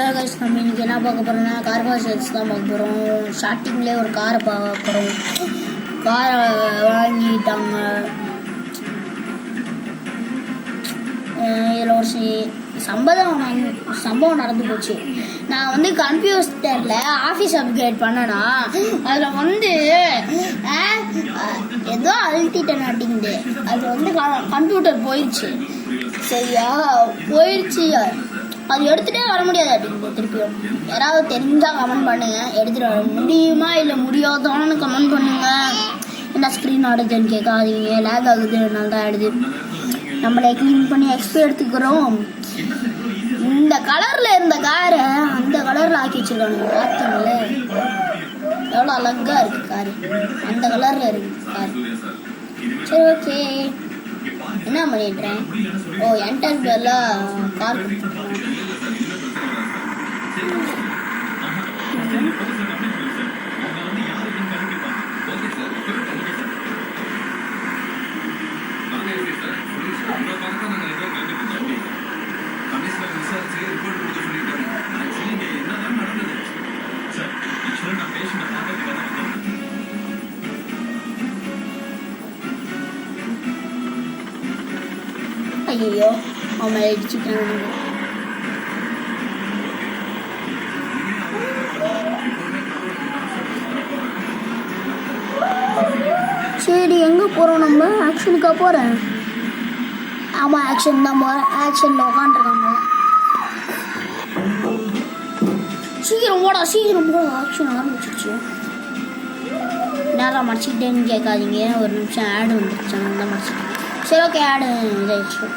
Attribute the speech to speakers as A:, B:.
A: Hello guys, நம்ம இன்றைக்கி என்ன பார்க்க போகிறோம்னா கார் வாஷர்ஸ் தான் பார்க்க போகிறோம். ஸ்டார்டிங்லேயே ஒரு காரை பார்க்க போகிறோம். காரை வாங்கிட்டாங்க. இதில் ஒரு சம்பவம் நடந்து போச்சு. நான் வந்து கம்ப்யூட்டரில் ஆஃபீஸ் அப்கிரேட் பண்ணேன்னா அதில் ஏதோ அழுத்திட்டேன் அப்படிங்குது. அது கம்ப்யூட்டர் போயிடுச்சு. சரியா போயிடுச்சு. அது எடுத்துகிட்டே வர முடியாது அப்படிங்குது. திருப்பியும் யாராவது தெரிஞ்சால் கமெண்ட் பண்ணுங்கள். எடுத்துகிட்டு வர முடியுமா இல்லை முடியாதான்னு கமெண்ட் பண்ணுங்கள். என்ன ஸ்க்ரீன் ஆடுதுன்னு கேட்காதீங்க. லேக் ஆகுது, நல்லா தான் ஆடுது. நம்மளே க்ளீன் பண்ணி எக்ஸ்பி எடுத்துக்கிறோம். இந்த கலரில் இருந்த காரை அந்த கலரில் ஆக்கி வச்சுருக்காங்க. பார்த்தீங்களே எவ்வளோ அழகாக இருக்குது காரு. அந்த கலரில் இருக்குது கார். சரி, ஓகே. என்ன பண்ணிடுறேன்? என்கிட்ட எல்லாம் கார் ஐயோ அவன் அடிச்சுட்டான். சரி, எங்கே போகிறோம்? நம்ம ஆக்ஷனுக்காக போகிறேன். ஆமாம், ஆக்ஷன் தான் போகிறேன். ஆக்ஷனில் உட்காந்துருக்காங்க. சீக்கிரம் போடா. ஆக்ஷன் ஆரம்பிச்சிருச்சு. நேரம் மறைச்சிக்கிட்டேன்னு கேட்காதீங்க. ஒரு நிமிஷம் ஆடு வந்துருச்சு, தான் மறைச்சிட்டேன். சரி, ஓகே. ஆடு இதாகிடுச்சு.